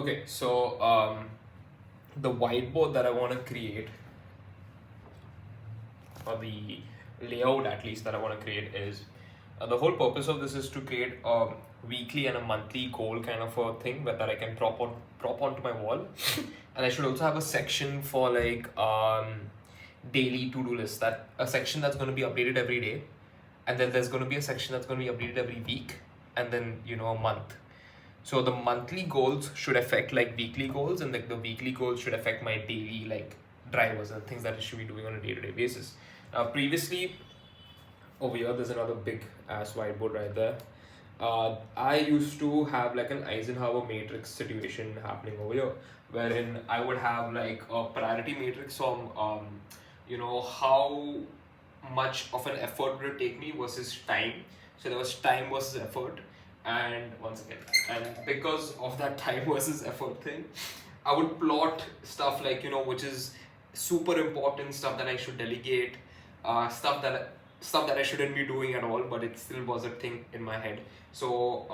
Okay, so the whiteboard that I want to create, or the layout at least that I want to create, is the whole purpose of this is to create a weekly and a monthly goal kind of a thing that I can prop onto my wall. And I should also have a section for like daily to-do list, that a section that's going to be updated every day, and then there's going to be a section that's going to be updated every week, and then a month. So the monthly goals should affect like weekly goals, and like the weekly goals should affect my daily like drivers and things that I should be doing on a day-to-day basis. Now previously, over here there's another big ass whiteboard right there. I used to have like an Eisenhower matrix situation happening over here, wherein I would have like a priority matrix on how much of an effort would it take me versus time. So there was time versus effort, and once again, and because of that time versus effort thing, I would plot stuff like which is super important, stuff that I should delegate, stuff that I shouldn't be doing at all, but it still was a thing in my head. So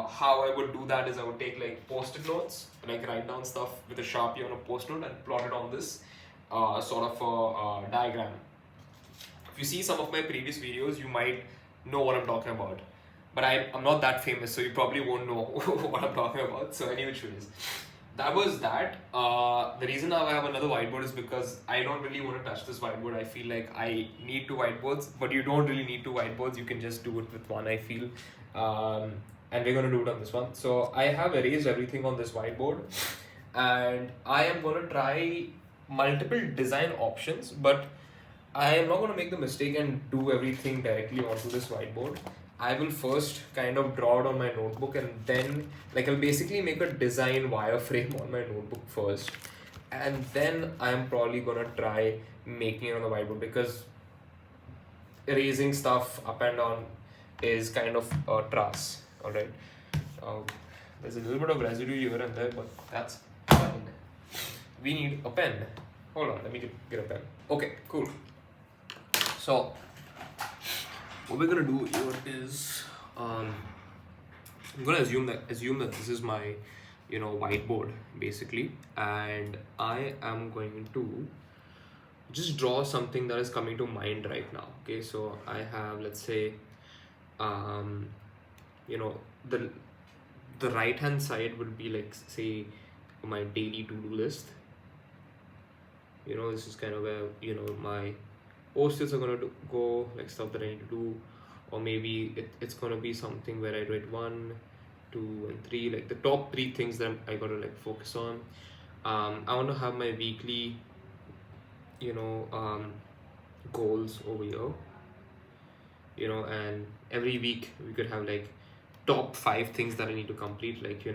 how I would do that is I would take like post-it notes, like write down stuff with a Sharpie on a post-it note and plot it on this sort of a diagram. If you see some of my previous videos, you might know what I'm talking about. But I'm not that famous, so you probably won't know what I'm talking about. So any which ways, that was that. The reason now I have another whiteboard is because I don't really want to touch this whiteboard. I feel like I need two whiteboards, but you don't really need two whiteboards. You can just do it with one, I feel. And we're going to do it on this one. So I have erased everything on this whiteboard, and I am going to try multiple design options, but I am not going to make the mistake and do everything directly onto this whiteboard. I will first kind of draw it on my notebook, and then like I'll basically make a design wireframe on my notebook first, and then I'm probably gonna try making it on the whiteboard, because erasing stuff up and down is kind of a trass. All right, there's a little bit of residue here and there, but that's fine. We need a pen. Hold on, let me get a pen. Okay, cool. So what we're gonna do here is I'm gonna assume that this is my whiteboard basically, and I am going to just draw something that is coming to mind right now. Okay, so I have, let's say, the right hand side would be like, say, my daily to-do list. This is kind of where my post-its are gonna go, like stuff that I need to do, or maybe it's gonna be something where I write 1, 2, and 3, like the top 3 things that I gotta like focus on. I want to have my weekly goals over here, and every week we could have like top 5 things that I need to complete, like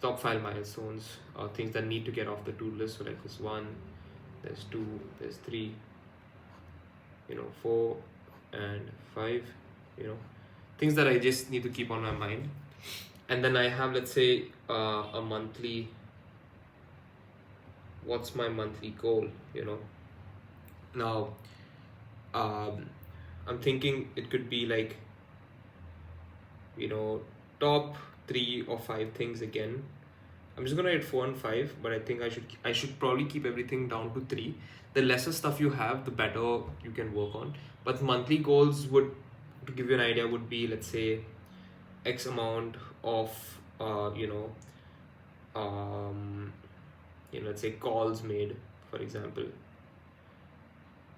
top 5 milestones or things that need to get off the to-do list. So like this 1, there's 2, there's 3, 4 and 5, things that I just need to keep on my mind. And then I have, let's say, a monthly, what's my monthly goal, now I'm thinking it could be like top 3 or 5 things again. I'm just gonna write 4 and 5, but I think I should probably keep everything down to 3. The lesser stuff you have, the better you can work on. But monthly goals would, to give you an idea, would be, let's say, X amount of let's say calls made, for example.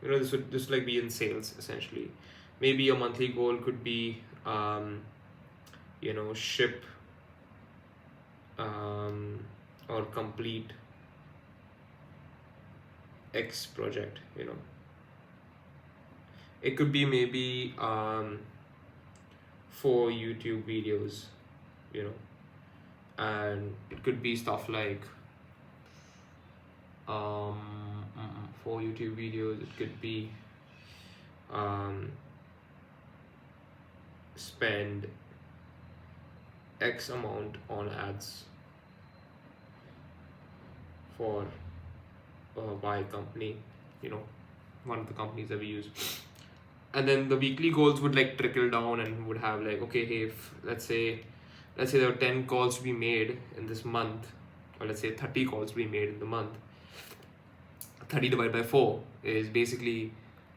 This would like be in sales essentially. Maybe a monthly goal could be ship or complete X project. It could be maybe 4 YouTube videos, and it could be stuff like 4 YouTube videos. It could be spend X amount on ads for Y company, one of the companies that we use. And then the weekly goals would like trickle down and would have like, okay, hey, if let's say there are 10 calls to be made in this month, or let's say 30 calls to be made in the month, 30 divided by 4 is basically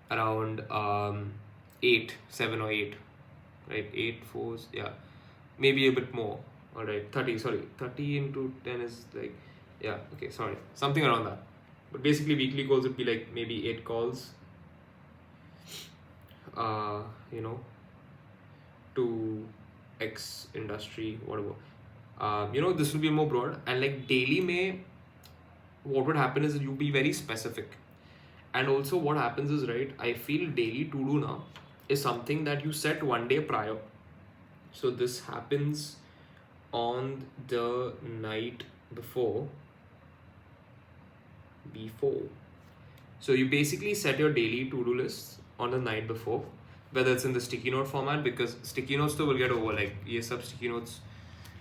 around 7 or 8, right? 8 fours, yeah, maybe a bit more. All right, 30 into 10 is like, yeah, okay, sorry, something around that. But basically weekly goals would be like maybe 8 calls, you know, to X industry, whatever. You know, this will be more broad, and like daily may, what would happen is you be very specific. And also what happens is, right, I feel daily to do now is something that you set one day prior. So this happens on the night before. So you basically set your daily to-do list on the night before, whether it's in the sticky note format, because sticky notes though will get over, like yes, sub sticky notes,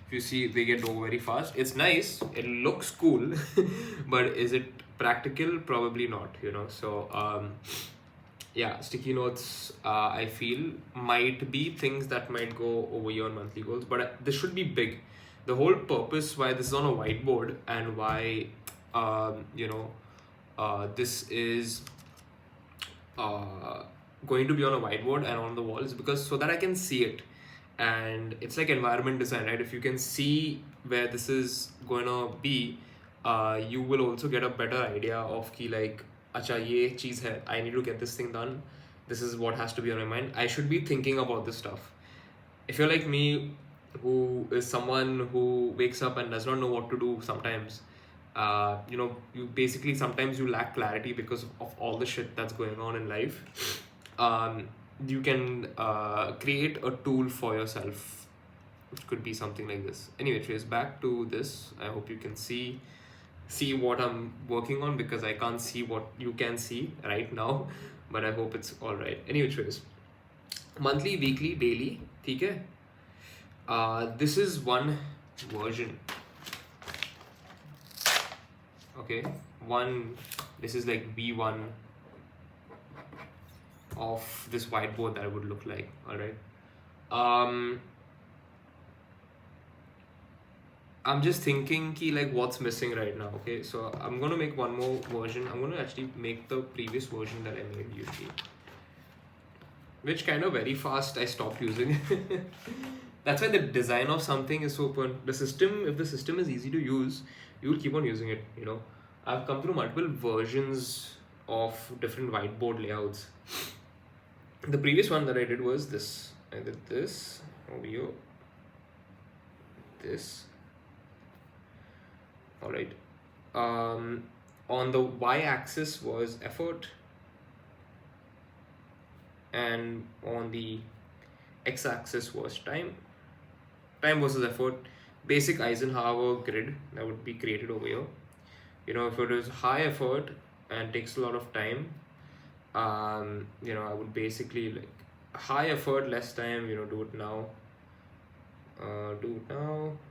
if you see, they get over very fast. It's nice, it looks cool, but is it practical? Probably not, you know. So yeah, sticky notes, I feel might be things that might go over your monthly goals, but this should be big. The whole purpose why this is on a whiteboard and why you know, this is going to be on a whiteboard and on the walls, because so that I can see it. And it's like environment design, right? If you can see where this is going to be, you will also get a better idea of ki like, acha ye cheez hai, I need to get this thing done, this is what has to be on my mind, I should be thinking about this stuff. If you're like me, who is someone who wakes up and does not know what to do sometimes, you know, you basically sometimes you lack clarity because of all the shit that's going on in life. You can create a tool for yourself, which could be something like this. Anyway, Trace, back to this. I hope you can see what I'm working on, because I can't see what you can see right now, but I hope it's all right. Anyway, Trace, monthly, weekly, daily, okay? This is one version. Okay, this is like V1 of this whiteboard that would look like. All right. I'm just thinking ki like what's missing right now. Okay, so I'm gonna make one more version. I'm gonna actually make the previous version that I made usually, which kind of very fast I stopped using. That's why the design of something is so fun. The system, if the system is easy to use, you will keep on using it, you know. I've come through multiple versions of different whiteboard layouts. The previous one that I did was this. I did this over here. This. Alright. On the y-axis was effort, and on the x-axis was time. Time versus effort. Basic Eisenhower grid that would be created over here. You know, if it is high effort and takes a lot of time, you know, I would basically like high effort, less time, you know, do it now.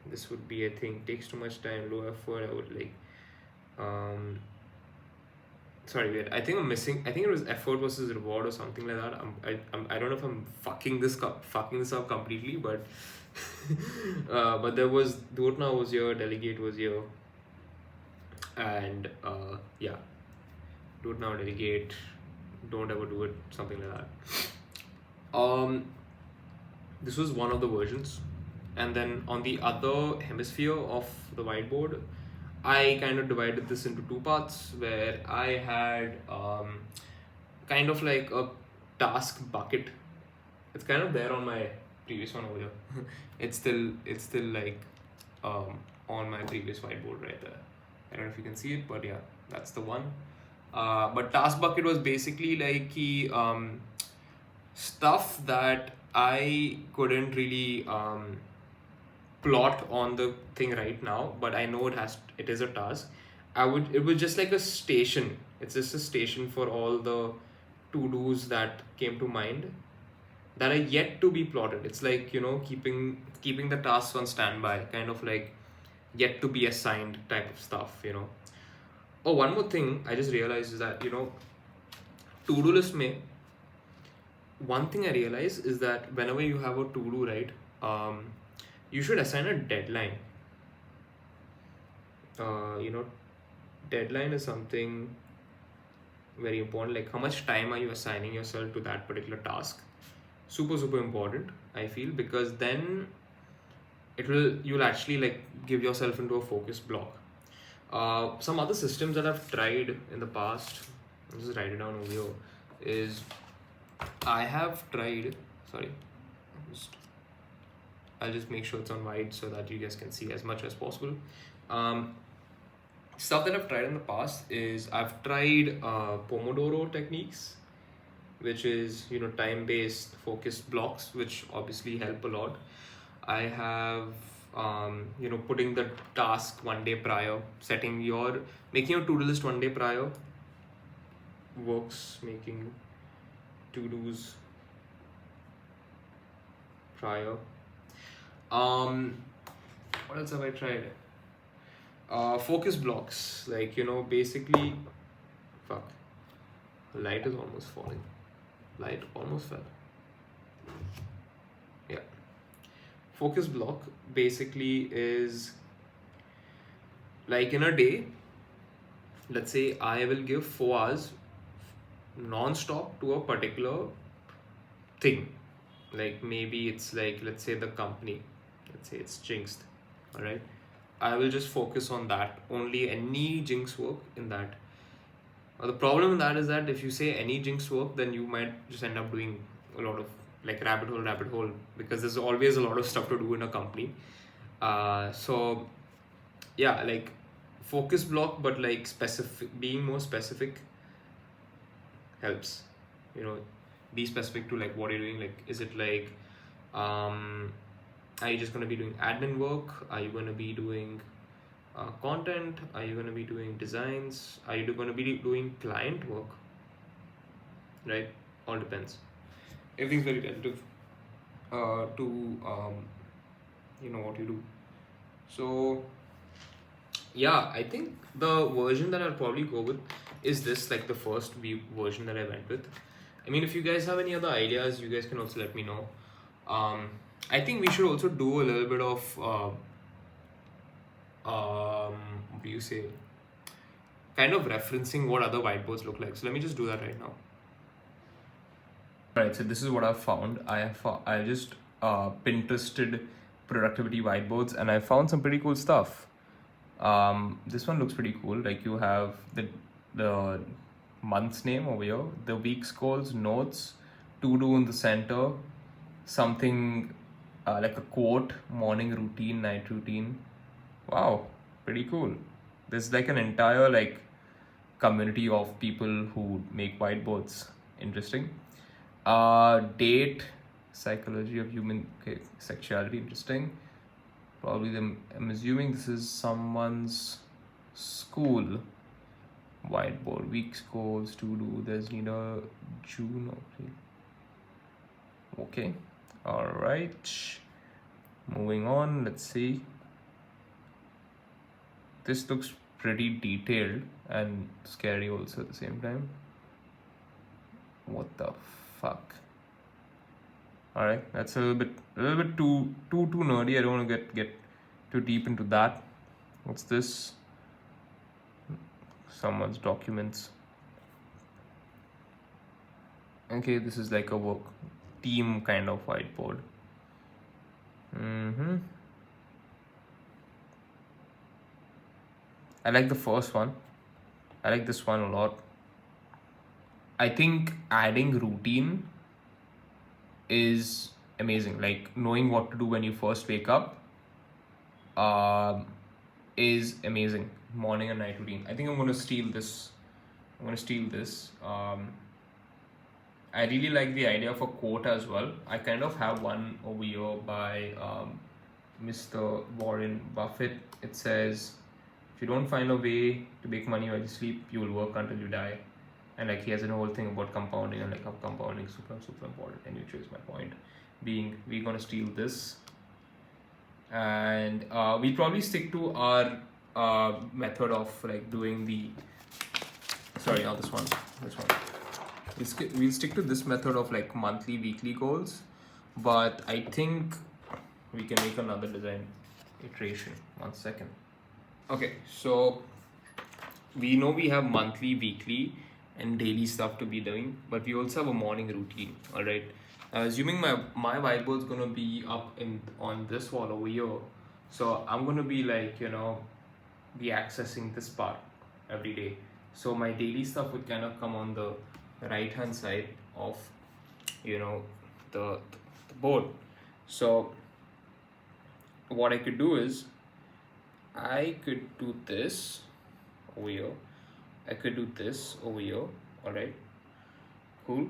This would be, I think, takes too much time, low effort, I would like, sorry, wait, I think I'm missing, I think it was effort versus reward or something like that. I don't know if I'm fucking this up completely, but but there was, do it now was here, delegate was here, and yeah, do it now, delegate, don't ever do it, something like that. This was one of the versions, and then on the other hemisphere of the whiteboard, I kind of divided this into two parts, where I had kind of like a task bucket. It's kind of there on my previous one over here. It's still like on my previous whiteboard right there. I don't know if you can see it, but yeah, that's the one. But task bucket was basically like stuff that I couldn't really plot on the thing right now, but I know it is a task. It was just like a station. It's just a station for all the to-dos that came to mind that are yet to be plotted. It's like, you know, keeping the tasks on standby, kind of like yet to be assigned type of stuff, you know. Oh, one more thing I just realized is that, you know, to-do list mein, one thing I realized is that whenever you have a to-do, right, you should assign a deadline. you know, deadline is something very important. Like how much time are you assigning yourself to that particular task? Super, super important, I feel, because then you'll actually like give yourself into a focus block. Some other systems that I've tried in the past, I'll just write it down over here, is I have tried, sorry, just, I'll just make sure it's on wide so that you guys can see as much as possible. Um, Stuff that I've tried in the past is I've tried Pomodoro techniques, which is, you know, time-based focus blocks, which obviously help a lot. I have, you know, putting the task 1 day prior, making your to-do list 1 day prior works, making to-dos prior. What else have I tried? Focus blocks, like, you know, basically, fuck, light is almost falling. Light almost fell. Yeah. Focus block basically is like in a day, let's say I will give 4 hours non-stop to a particular thing. Like maybe it's like, let's say the company, let's say it's Jinxed, all right? I will just focus on that, only any Jinx work in that. The problem with that is that if you say any Jinx work, then you might just end up doing a lot of like rabbit hole, because there's always a lot of stuff to do in a company. So yeah, like focus block, but like being more specific helps. You know, be specific to like what you're doing. Like, is it like, are you just going to be doing admin work? Are you going to be doing content? Are you going to be doing designs? Are you going to be doing client work? Right? All depends. Everything's very relative to you know what you do. So yeah, I think the version that I'll probably go with is this, like the first version that I went with. I mean, if you guys have any other ideas, you guys can also let me know. I think we should also do a little bit of what do you say, kind of referencing what other whiteboards look like. So let me just do that right now. Alright, so this is what I've found. I just Pinterested productivity whiteboards, and I found some pretty cool stuff. This one looks pretty cool. Like you have the month's name over here, the week's goals, notes, to do in the center, something like a quote, morning routine, night routine. Wow, pretty cool. There's like an entire like community of people who make whiteboards. Interesting. Date, psychology of human sexuality. Interesting. Probably I'm assuming this is someone's school whiteboard. Week's goals, to do. There's neither June or okay. All right. Moving on. Let's see. This looks pretty detailed and scary also at the same time. What the fuck? All right, that's a little bit too nerdy. I don't want to get too deep into that. What's this? Someone's documents. Okay, this is like a work team kind of whiteboard. I like the first one. I like this one a lot. I think adding routine is amazing. Like knowing what to do when you first wake up is amazing. Morning and night routine. I think I'm going to steal this. I really like the idea of a quote as well. I kind of have one over here by Mr. Warren Buffett. It says, if you don't find a way to make money while you sleep, you will work until you die. And like he has a whole thing about compounding and like how compounding is super important. And which is my point being, we're gonna steal this, and we'll probably stick to our method of like doing the, sorry, not this one. We'll stick to this method of like monthly, weekly goals, but I think we can make another design iteration. 1 second. Okay, so we know we have monthly, weekly, and daily stuff to be doing, but we also have a morning routine. All right. Assuming my whiteboard's gonna be up in on this wall over here, so I'm gonna be like be accessing this part every day. So my daily stuff would kind of come on the right hand side of you know the the board. So what I could do is I could do this over here. I could do this over here. All right, cool.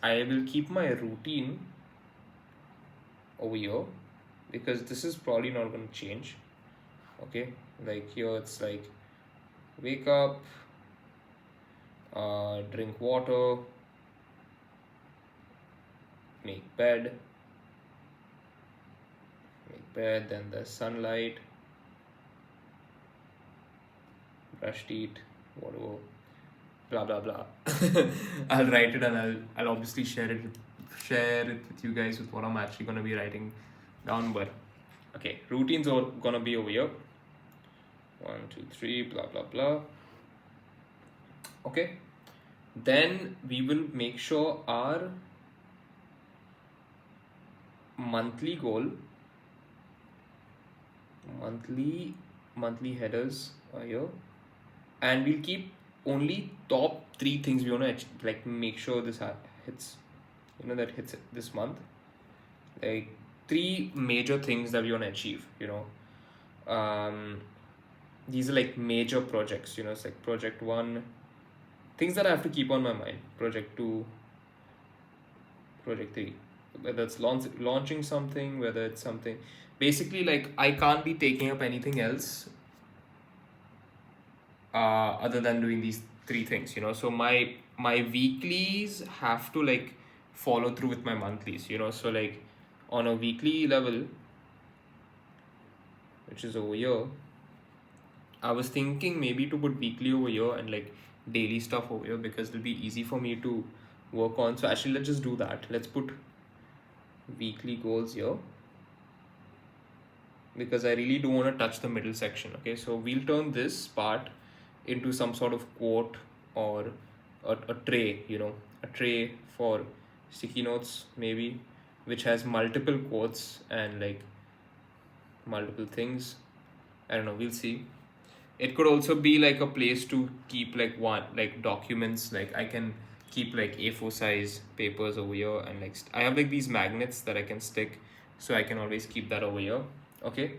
I will keep my routine over here because this is probably not going to change. Okay, like here it's like wake up, drink water, make bed, then the sunlight, brush teeth, whatever, blah blah blah. I'll write it and I'll obviously share it with you guys with what I'm actually gonna be writing down. But okay, routines are gonna be over here. 1, 2, 3, blah blah blah. Okay, then we will make sure our monthly goal, monthly headers are here, and we'll keep only top 3 things we want to like make sure this hits, that hits this month, like 3 major things that we want to achieve. These are like major projects. It's like project 1, things that I have to keep on my mind, project 2, project 3, whether it's launching something, whether it's something, basically like I can't be taking up anything else other than doing these 3 things. So my weeklies have to like follow through with my monthlies. So like on a weekly level, which is over here, I was thinking maybe to put weekly over here and like daily stuff over here because it'll be easy for me to work on. So actually let's just do that. Let's put weekly goals here because I really don't want to touch the middle section. Okay, so we'll turn this part into some sort of quote or a tray, a tray for sticky notes maybe, which has multiple quotes and like multiple things. I don't know, we'll see. It could also be like a place to keep like documents. Like I can keep like A4 size papers over here, and like I have like these magnets that I can stick, so I can always keep that over here. Okay,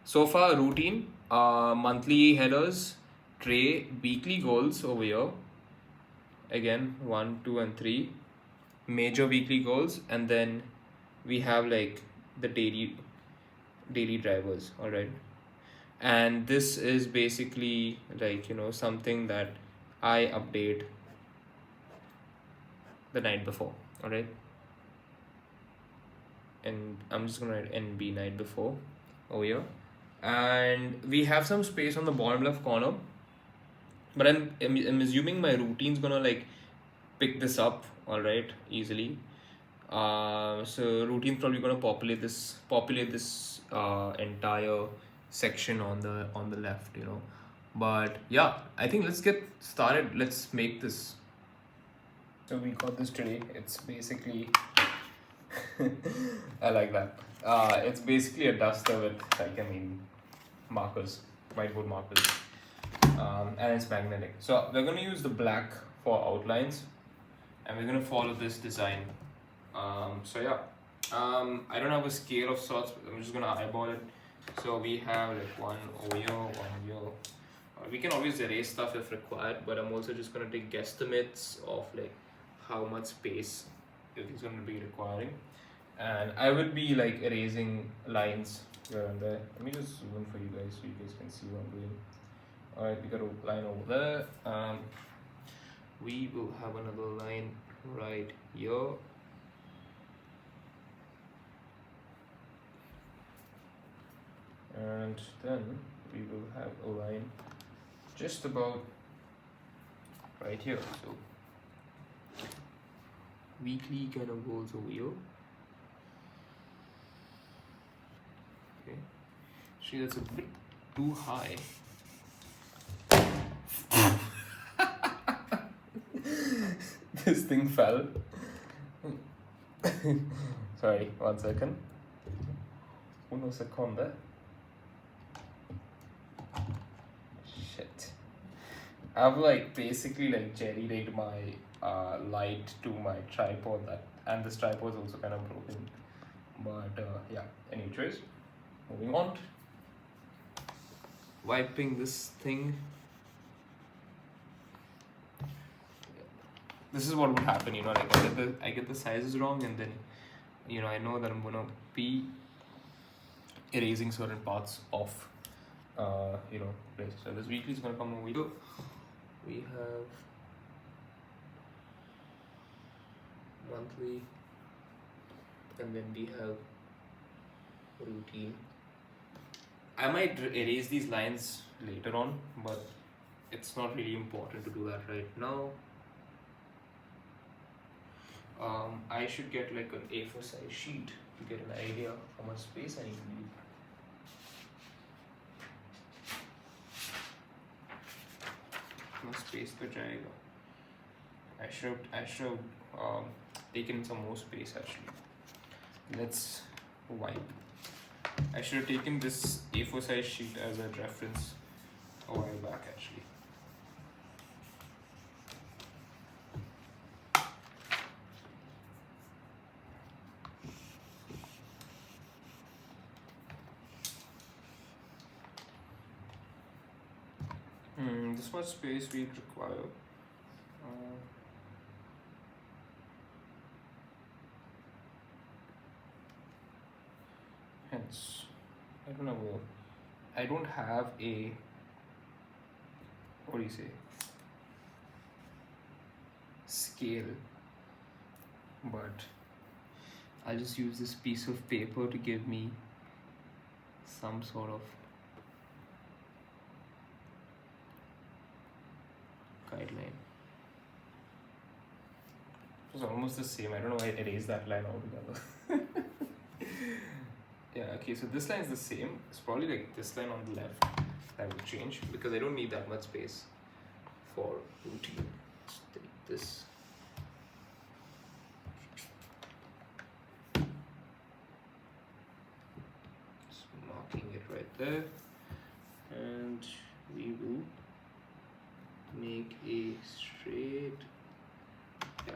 so far routine, monthly headers, tray, weekly goals over here. Again, 1, 2, and 3 major weekly goals, and then we have like the daily drivers. All right, and this is basically like something that I update the night before. All right, and I'm just gonna write NB night before over here, and we have some space on the bottom left corner, but I'm assuming my routine's gonna like pick this up, all right, easily. So routine's probably gonna populate this entire section on the left. But yeah, I think let's get started. Let's make this. So we got this today. It's basically I like that. It's basically a duster with markers, whiteboard markers, and it's magnetic. So we're gonna use the black for outlines, and we're gonna follow this design. So yeah, I don't have a scale of sorts. I'm just gonna eyeball it. So we have like one over here, one here. We can always erase stuff if required, but I'm also just gonna take guesstimates of like how much space it's gonna be requiring, and I will be like erasing lines here and there. Let me just zoom in for you guys so you guys can see what I'm doing. Alright, we got a line over there. We will have another line right here. And then we will have a line just about right here. So weekly kind of goes over here. Okay, see, that's a bit too high. This thing fell. Sorry, 1 second. Uno seconda. Shit. I've like basically like jerry rigged my light to my tripod, and this tripod is also kind of broken. But yeah, anyways, moving on. Wiping this thing. This is what would happen, like I get the sizes wrong, and then I know that I'm gonna be erasing certain parts of place. So this weekly is gonna come a video. We have monthly, and then we have routine. I might erase these lines later on, but it's not really important to do that right now. I should get like an A4 size sheet to get an idea how much space I need to leave. No space per jayega. I should have taken some more space actually. Let's wipe. I should have taken this A4 size sheet as a reference a while back actually. This much space we require. Hence, I don't know. I don't have a, what do you say, scale, but I'll just use this piece of paper to give me some sort of guideline. It was almost the same. I don't know why I erased that line altogether. Yeah, okay, so this line is the same. It's probably like this line on the left that will change because I don't need that much space for routine. Let's take this. Just marking it right there. And we will make a straight. Yeah.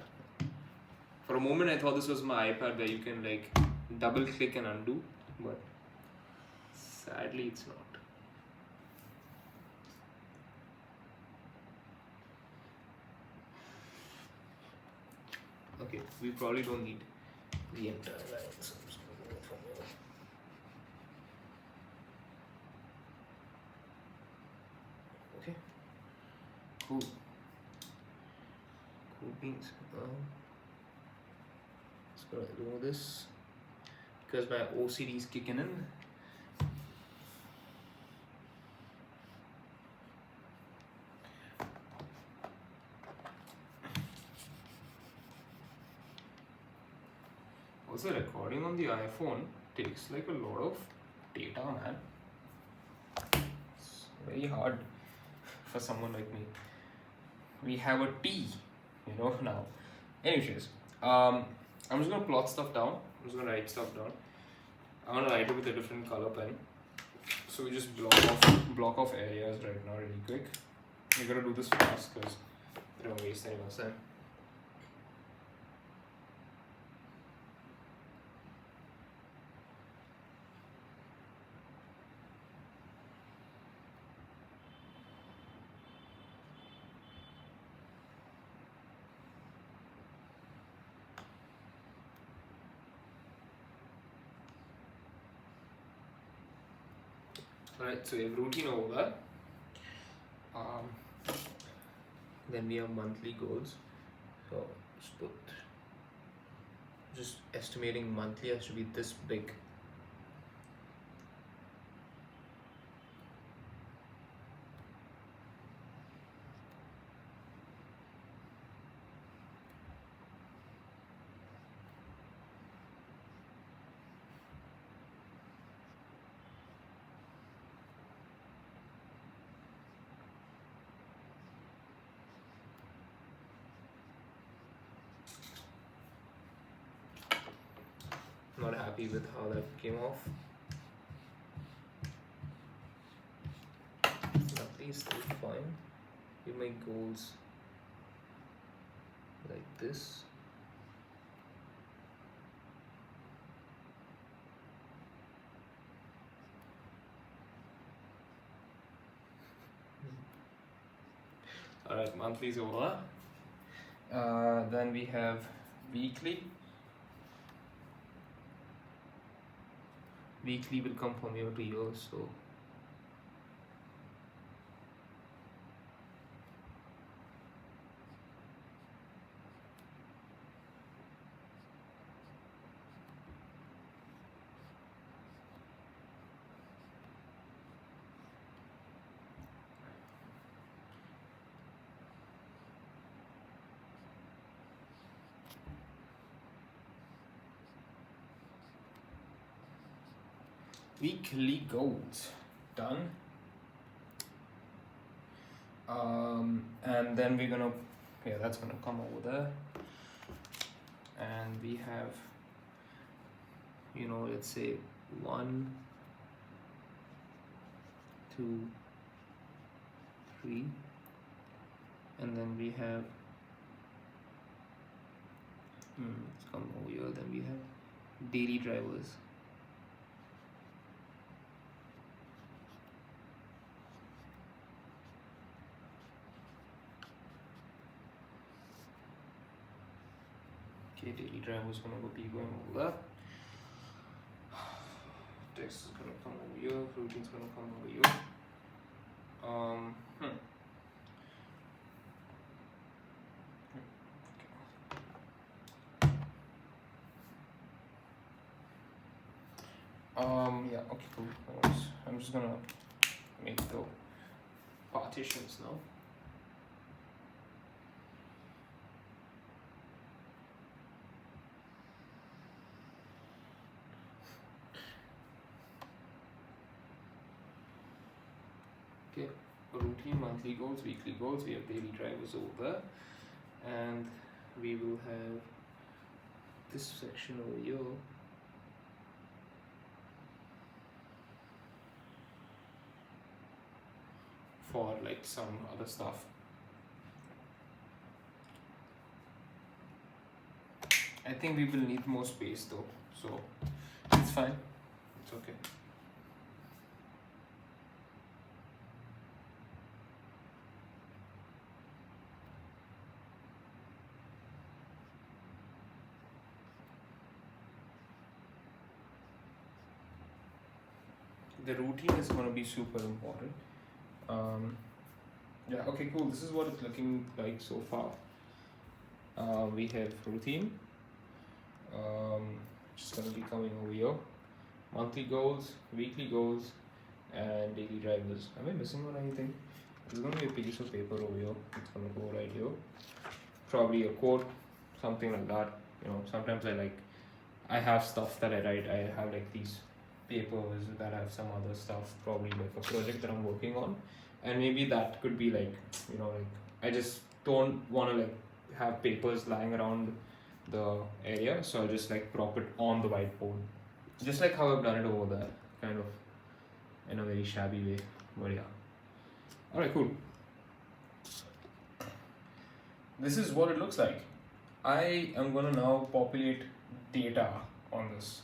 For a moment I thought this was my iPad where you can like double click and undo, but sadly it's not. Okay, we probably don't need the entire line, so I'm just gonna go from here. Okay, cool beans. Just gonna remove this because my OCD is kicking in. Also, recording on the iPhone takes like a lot of data, man. It's very hard for someone like me. We have a T, now. Anyways, I'm just gonna plot stuff down. I'm just gonna write stuff down. I'm gonna write it with a different color pen. So we just block off areas right now really quick. We gotta do this fast because I don't waste any more time. Alright, so we have routine over there. Then we have monthly goals. So just estimating monthly has to be this big. happy with how that came off. That is still fine. You make goals like this. Alright, monthly is over. Then we have weekly. Weekly will come from year to year, so weekly goals done. And then we're gonna, yeah, that's gonna come over there. And we have, you know, let's say 1, 2, 3, and then we have, let's come over here. Then we have daily drivers. Okay, daily driver is gonna be going over there. Text is gonna come over here. Routine's gonna come over here. Yeah, okay, cool. I'm just gonna make the partitions now. Okay, routine, monthly goals, weekly goals. We have daily drivers over there, and we will have this section over here. For like some other stuff. I think we will need more space though, so it's fine. It's okay. The routine is going to be super important. Yeah, okay, cool. This is what it's looking like so far. We have routine, just going to be coming over here. Monthly goals, weekly goals, and daily drivers. Am I missing on anything? There's going to be a piece of paper over here. It's going to go right here. Probably a quote, something like that. You know, sometimes I have stuff that I write. I have like these papers that have some other stuff, probably like a project that I'm working on, and maybe that could be like, you know, like I just don't want to like have papers lying around the area, so I'll just like prop it on the whiteboard, just like how I've done it over there, kind of in a very shabby way, but yeah. Alright, cool. This is what it looks like. I am gonna now populate data on this.